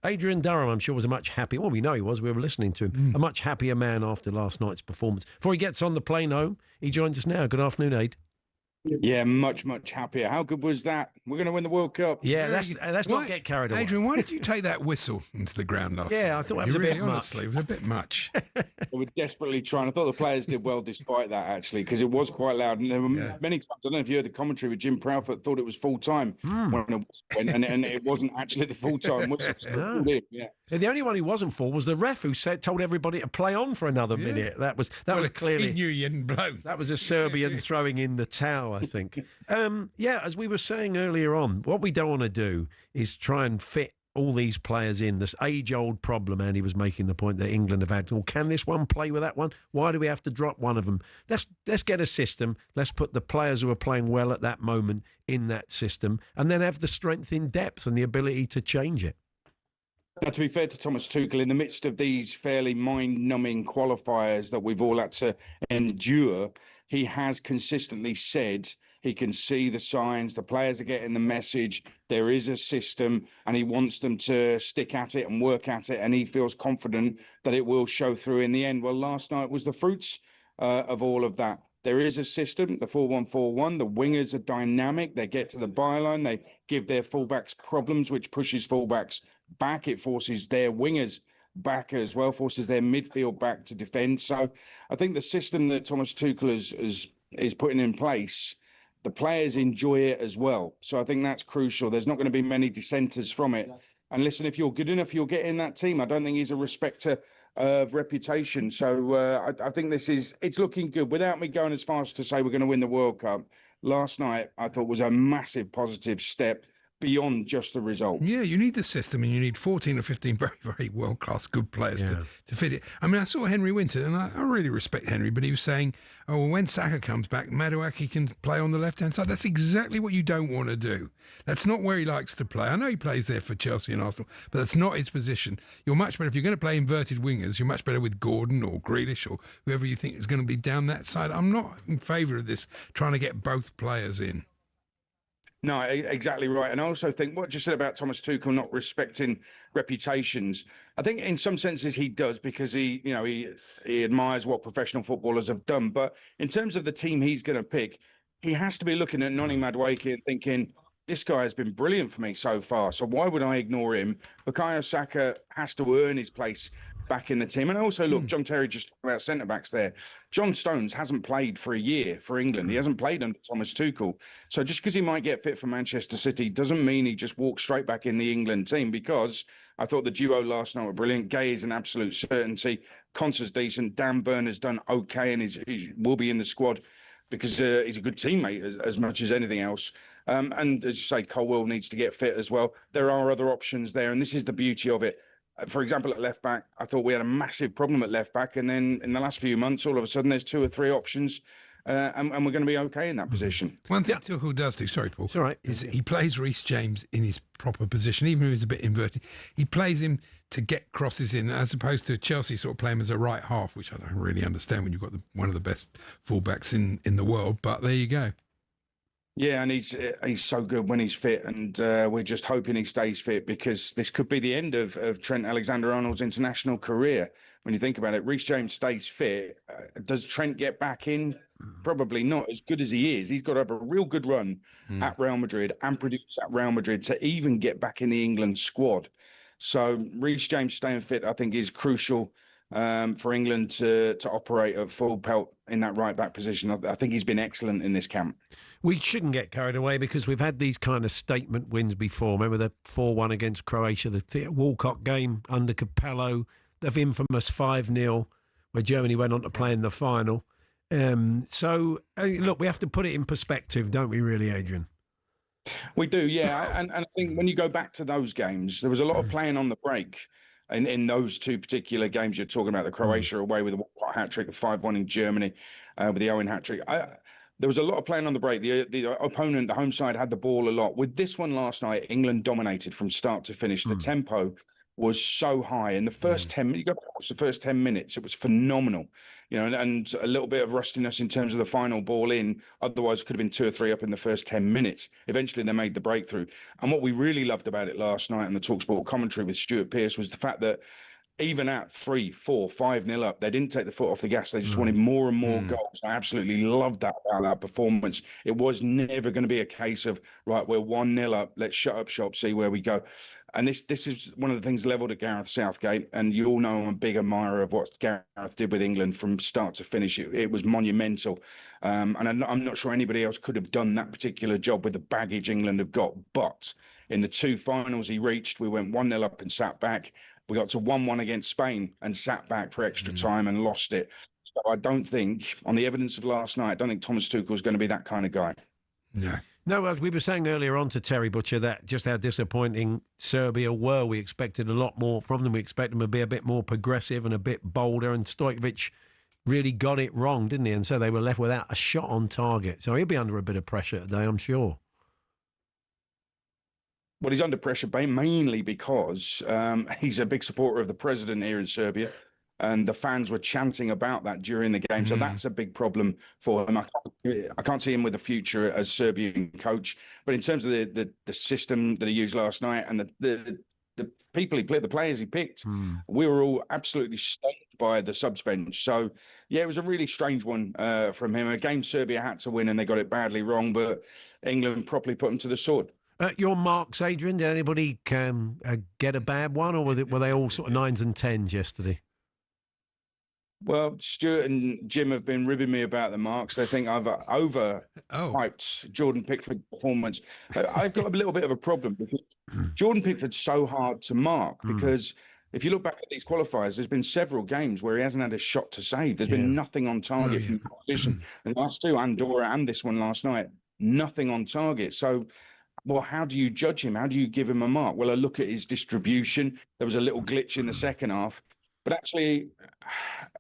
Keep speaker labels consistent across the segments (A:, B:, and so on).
A: Adrian Durham, I'm sure, was a much happier. Well, we know he was. We were listening to him. A much happier man after last night's performance. Before he gets on the plane home, he joins us now. Good afternoon, Aid.
B: Yeah, much happier. How good was that? We're going to win the World Cup.
A: Yeah, let's not get carried away.
C: Adrian, why did you take that whistle into the ground last night?
A: Yeah, I thought that was a bit much.
C: Honestly, it was a bit much.
B: They were desperately trying. I thought the players did well despite that, actually, because it was quite loud. And there were many times, I don't know if you heard the commentary with Jim Proudfoot, thought it was full time when and it wasn't actually the full time whistle. Yeah.
A: The only one he wasn't for was the ref, who told everybody to play on for another minute. That was clearly.
C: He knew he hadn't blown.
A: That was a Serbian throwing in the towel, I think. As we were saying earlier on, what we don't want to do is try and fit all these players in. This age-old problem, Andy was making the point that England have had. Well, can this one play with that one? Why do we have to drop one of them? Let's get a system. Let's put the players who are playing well at that moment in that system, and then have the strength in depth and the ability to change it.
B: Now, to be fair to Thomas Tuchel, in the midst of these fairly mind-numbing qualifiers that we've all had to endure, he has consistently said he can see the signs, the players are getting the message, there is a system, and he wants them to stick at it and work at it, and he feels confident that it will show through in the end. Well, last night was the fruits of all of that. There is a system, the 4-1-4-1. The wingers are dynamic. They get to the byline. They give their fullbacks problems, which pushes fullbacks back. It forces their wingers back as well, forces their midfield back to defend. So I think the system that Thomas Tuchel is putting in place, the players enjoy it as well. So I think that's crucial. There's not going to be many dissenters from it. And listen, if you're good enough, you'll get in that team. I don't think he's a respecter of reputation. So I think it's looking good. Without me going as far as to say we're going to win the World Cup, last night I thought was a massive positive step beyond just the result.
C: Yeah, you need the system, and you need 14 or 15 very, very world-class good players to fit it. I mean, I saw Henry Winter, and I really respect Henry, but he was saying, well, when Saka comes back, Madueke can play on the left-hand side. That's exactly what you don't want to do. That's not where he likes to play. I know he plays there for Chelsea and Arsenal, but that's not his position. You're much better, if you're going to play inverted wingers, you're much better with Gordon or Grealish or whoever you think is going to be down that side. I'm not in favour of this, trying to get both players in.
B: No, exactly right. And I also think what you said about Thomas Tuchel not respecting reputations, I think in some senses he does, because he admires what professional footballers have done. But in terms of the team he's going to pick, he has to be looking at Noni Madueke and thinking, this guy has been brilliant for me so far, so why would I ignore him? Bukayo Saka has to earn his place back in the team. And also, look, John Terry just talked about centre-backs there. John Stones hasn't played for a year for England. He hasn't played under Thomas Tuchel. So just because he might get fit for Manchester City doesn't mean he just walks straight back in the England team, because I thought the duo last night were brilliant. Gay is an absolute certainty. Conser's decent. Dan Burn has done okay, and he will be in the squad because he's a good teammate as much as anything else. And as you say, Colwell needs to get fit as well. There are other options there, and this is the beauty of it. For example, at left back, I thought we had a massive problem at left back, and then in the last few months, all of a sudden, there's 2 or 3 options, and we're going to be okay in that position.
C: One thing Tuchel does do, sorry, Paul,
A: it's all right,
C: is he plays Reece James in his proper position, even if he's a bit inverted. He plays him to get crosses in, as opposed to Chelsea sort of play him as a right half, which I don't really understand when you've got one of the best fullbacks in the world. But there you go.
B: Yeah, and he's so good when he's fit, and we're just hoping he stays fit, because this could be the end of Trent Alexander-Arnold's international career. When you think about it, Reece James stays fit. Does Trent get back in? Probably not. As good as he is, he's got to have a real good run at Real Madrid and produce at Real Madrid to even get back in the England squad. So Reece James staying fit, I think, is crucial for England to operate at full pelt in that right back position. I think he's been excellent in this camp.
A: We shouldn't get carried away, because we've had these kind of statement wins before. Remember the 4-1 against Croatia, the Walcott game under Capello, the infamous 5-0 where Germany went on to play in the final. Look, we have to put it in perspective, don't we really, Adrian?
B: We do, yeah. And I think when you go back to those games, there was a lot of playing on the break. In those 2 particular games you're talking about, the Croatia away with the Walcott hat-trick, the 5-1 in Germany with the Owen hat-trick. There was a lot of playing on the break. The opponent, the home side, had the ball a lot. With this one last night, England dominated from start to finish. The tempo was so high. In the first 10 minutes, you go back and watch the first 10 minutes, it was phenomenal. And a little bit of rustiness in terms of the final ball in. Otherwise, it could have been 2 or 3 up in the first 10 minutes. Eventually, they made the breakthrough. And what we really loved about it last night in the talkSPORT commentary with Stuart Pearce was the fact that even at 3, 4, 5-0 up, they didn't take the foot off the gas. They just wanted more and more goals. I absolutely loved that about that performance. It was never going to be a case of, right, we're 1-0 up, let's shut up shop, see where we go. And this is one of the things levelled at Gareth Southgate. And you all know I'm a big admirer of what Gareth did with England from start to finish. It was monumental. And I'm not sure anybody else could have done that particular job with the baggage England have got. But in the 2 finals he reached, we went 1-0 up and sat back. We got to 1-1 against Spain and sat back for extra time and lost it. So I don't think, on the evidence of last night, I don't think Thomas Tuchel is going to be that kind of guy.
A: No, as we were saying earlier on to Terry Butcher, that just how disappointing Serbia were. We expected a lot more from them. We expected them to be a bit more progressive and a bit bolder. And Stojkovic really got it wrong, didn't he? And so they were left without a shot on target. So he'll be under a bit of pressure today, I'm sure.
B: Well, he's under pressure mainly because he's a big supporter of the president here in Serbia, and the fans were chanting about that during the game. So that's a big problem for him. I can't see him with a future as Serbian coach. But in terms of the system that he used last night and the people he played, the players he picked, we were all absolutely stunned by the subs bench. So, yeah, it was a really strange one from him. A game Serbia had to win and they got it badly wrong, but England properly put them to the sword.
A: Your marks, Adrian, did anybody get a bad one, or were they all sort of 9s and 10s yesterday?
B: Well, Stuart and Jim have been ribbing me about the marks. They think I've overhyped Jordan Pickford's performance. I've got a little bit of a problem because Jordan Pickford's so hard to mark because if you look back at these qualifiers, there's been several games where he hasn't had a shot to save. There's been nothing on target from the competition. And the last 2, Andorra and this one last night, nothing on target. So, well, how do you judge him? How do you give him a mark? Well, I look at his distribution. There was a little glitch in the second half. But actually,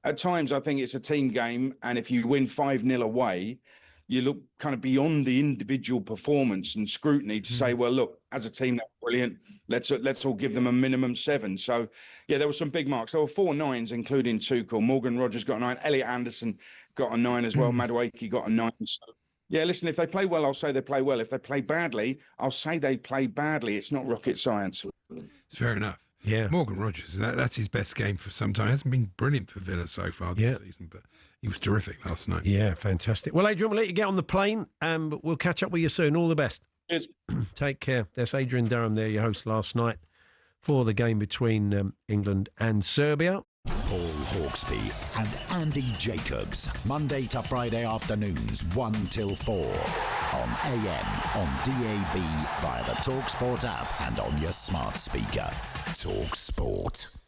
B: at times, I think it's a team game. And if you win 5-0 away, you look kind of beyond the individual performance and scrutiny to say, well, look, as a team, they're brilliant. Let's all give them a minimum 7. So, yeah, there were some big marks. There were 4 9s, including Tuchel. Morgan Rogers got a 9. Elliot Anderson got a 9 as well. Madueke got a 9. So, yeah, listen, if they play well, I'll say they play well. If they play badly, I'll say they play badly. It's not rocket science.
C: It's fair enough.
A: Yeah.
C: Morgan Rogers, that's his best game for some time. It hasn't been brilliant for Villa so far this season, but he was terrific last night.
A: Yeah, fantastic. Well, Adrian, we'll let you get on the plane, but we'll catch up with you soon. All the best.
B: Cheers.
A: Take care. There's Adrian Durham there, your host last night for the game between England and Serbia.
D: Paul Hawksbee and Andy Jacobs, Monday to Friday afternoons, 1 till 4. On AM, on DAB, via the talkSPORT app and on your smart speaker. talkSPORT.